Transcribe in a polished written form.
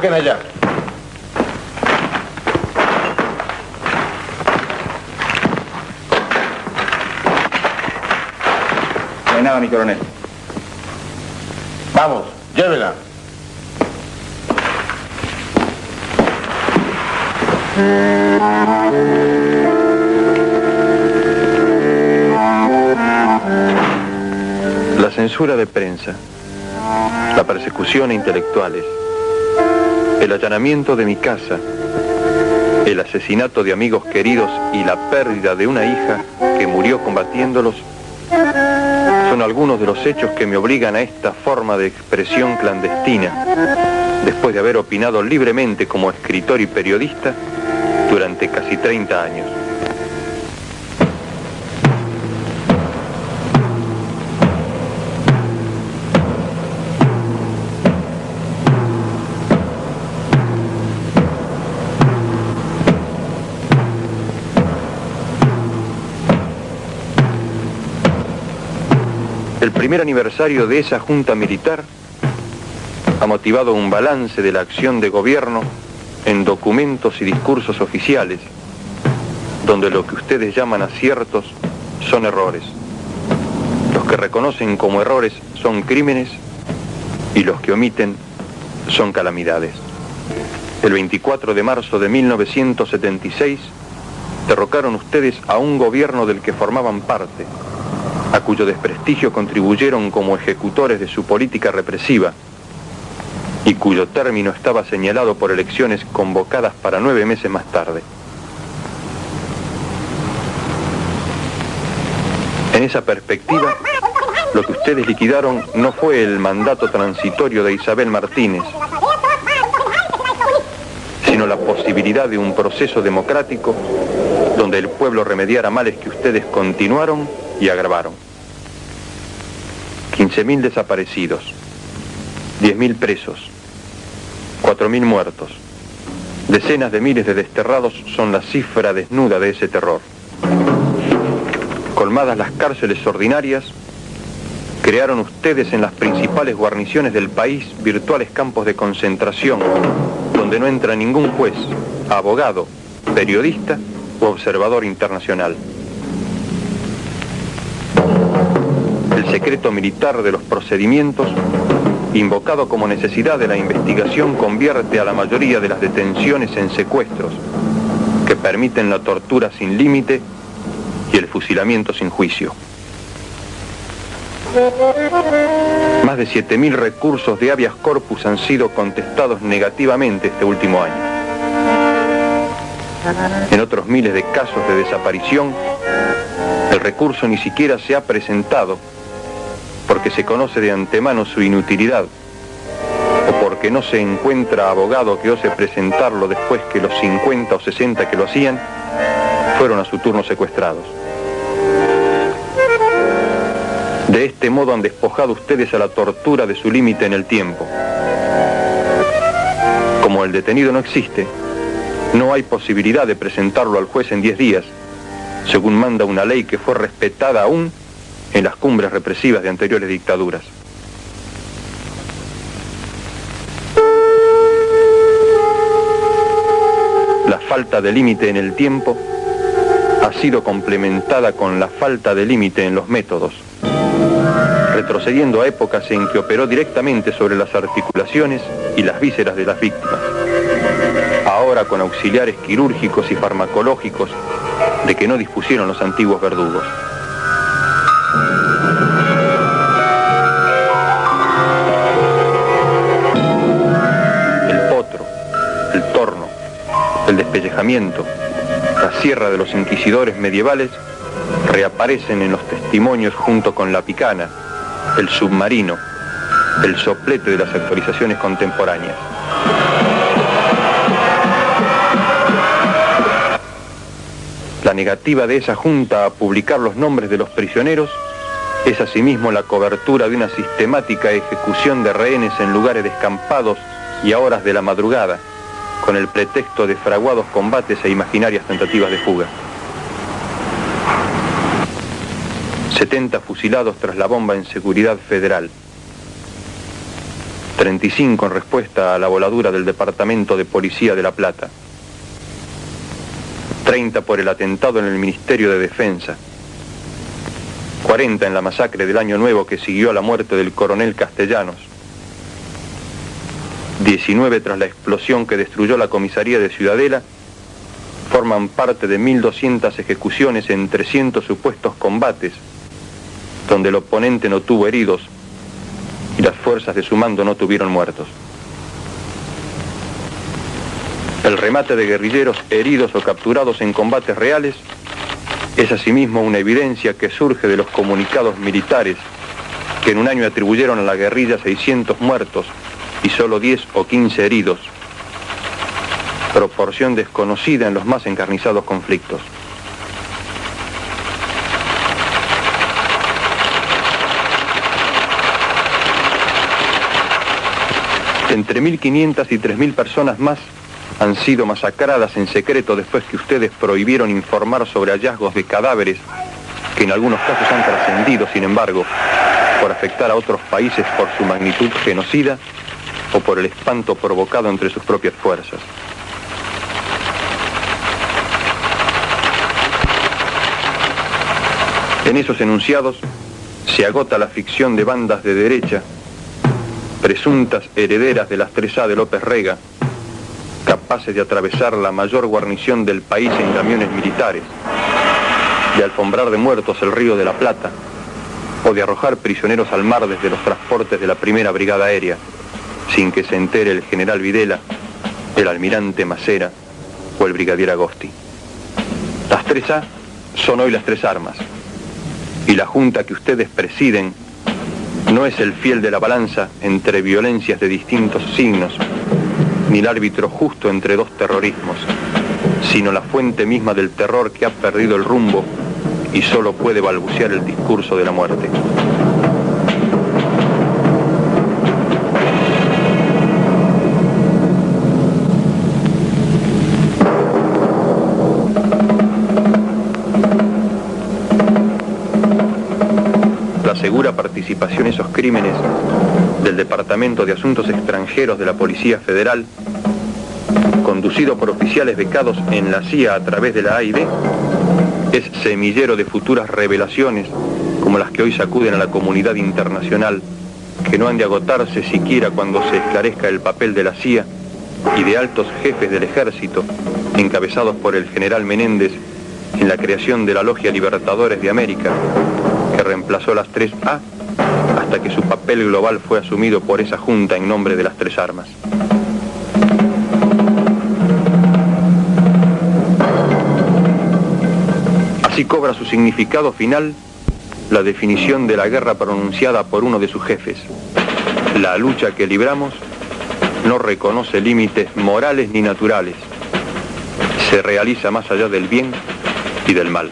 Busquen allá. No hay nada, mi coronel. Vamos, llévela. La censura de prensa, la persecución a intelectuales, el allanamiento de mi casa, el asesinato de amigos queridos y la pérdida de una hija que murió combatiéndolos son algunos de los hechos que me obligan a esta forma de expresión clandestina, después de haber opinado libremente como escritor y periodista durante casi 30 años. El primer aniversario de esa junta militar ha motivado un balance de la acción de gobierno en documentos y discursos oficiales, donde lo que ustedes llaman aciertos son errores. Los que reconocen como errores son crímenes y los que omiten son calamidades. El 24 de marzo de 1976 derrocaron ustedes a un gobierno del que formaban parte, a cuyo desprestigio contribuyeron como ejecutores de su política represiva y cuyo término estaba señalado por elecciones convocadas para 9 meses más tarde. En esa perspectiva, lo que ustedes liquidaron no fue el mandato transitorio de Isabel Martínez, sino la posibilidad de un proceso democrático donde el pueblo remediara males que ustedes continuaron y agravaron. 15.000 desaparecidos, 10.000 presos, 4.000 muertos, decenas de miles de desterrados son la cifra desnuda de ese terror. Colmadas las cárceles ordinarias, crearon ustedes en las principales guarniciones del país virtuales campos de concentración, donde no entra ningún juez, abogado, periodista o observador internacional. El secreto militar de los procedimientos, invocado como necesidad de la investigación, convierte a la mayoría de las detenciones en secuestros, que permiten la tortura sin límite y el fusilamiento sin juicio. Más de 7.000 recursos de habeas corpus han sido contestados negativamente este último año. En otros miles de casos de desaparición, el recurso ni siquiera se ha presentado porque se conoce de antemano su inutilidad o porque no se encuentra abogado que ose presentarlo después que los 50 o 60 que lo hacían fueron a su turno secuestrados. De este modo han despojado ustedes a la tortura de su límite en el tiempo. Como el detenido no existe, no hay posibilidad de presentarlo al juez en 10 días, según manda una ley que fue respetada aún en las cumbres represivas de anteriores dictaduras. La falta de límite en el tiempo ha sido complementada con la falta de límite en los métodos, retrocediendo a épocas en que operó directamente sobre las articulaciones y las vísceras de las víctimas, ahora con auxiliares quirúrgicos y farmacológicos de que no dispusieron los antiguos verdugos. El potro, el torno, el despellejamiento, la sierra de los inquisidores medievales reaparecen en los testimonios junto con la picana, el submarino, el soplete de las actualizaciones contemporáneas. La negativa de esa junta a publicar los nombres de los prisioneros es asimismo la cobertura de una sistemática ejecución de rehenes en lugares descampados y a horas de la madrugada, con el pretexto de fraguados combates e imaginarias tentativas de fuga. 70 fusilados tras la bomba en Seguridad Federal. 35 en respuesta a la voladura del Departamento de Policía de La Plata, 30 por el atentado en el Ministerio de Defensa, 40 en la masacre del Año Nuevo que siguió a la muerte del coronel Castellanos, 19 tras la explosión que destruyó la comisaría de Ciudadela, forman parte de 1.200 ejecuciones en 300 supuestos combates, donde el oponente no tuvo heridos y las fuerzas de su mando no tuvieron muertos. El remate de guerrilleros heridos o capturados en combates reales es asimismo una evidencia que surge de los comunicados militares que en un año atribuyeron a la guerrilla 600 muertos y solo 10 o 15 heridos, proporción desconocida en los más encarnizados conflictos. Entre 1.500 y 3.000 personas más han sido masacradas en secreto después que ustedes prohibieron informar sobre hallazgos de cadáveres que en algunos casos han trascendido, sin embargo, por afectar a otros países por su magnitud genocida o por el espanto provocado entre sus propias fuerzas. En esos enunciados se agota la ficción de bandas de derecha, presuntas herederas de las 3A de López Rega, capaces de atravesar la mayor guarnición del país en camiones militares, de alfombrar de muertos el río de la Plata, o de arrojar prisioneros al mar desde los transportes de la Primera Brigada Aérea, sin que se entere el general Videla, el almirante Macera o el brigadier Agosti. Las 3A son hoy las 3 armas, y la junta que ustedes presiden no es el fiel de la balanza entre violencias de distintos signos, ni el árbitro justo entre dos terrorismos, sino la fuente misma del terror que ha perdido el rumbo y solo puede balbucear el discurso de la muerte. La segura participación en esos crímenes del Departamento de Asuntos Extranjeros de la Policía Federal, conducido por oficiales becados en la CIA a través de la AID, es semillero de futuras revelaciones como las que hoy sacuden a la comunidad internacional, que no han de agotarse siquiera cuando se esclarezca el papel de la CIA y de altos jefes del ejército, encabezados por el general Menéndez, en la creación de la Logia Libertadores de América, que reemplazó las 3A hasta que su papel global fue asumido por esa junta en nombre de las 3 armas. Así cobra su significado final la definición de la guerra pronunciada por uno de sus jefes. La lucha que libramos no reconoce límites morales ni naturales. Se realiza más allá del bien y del mal.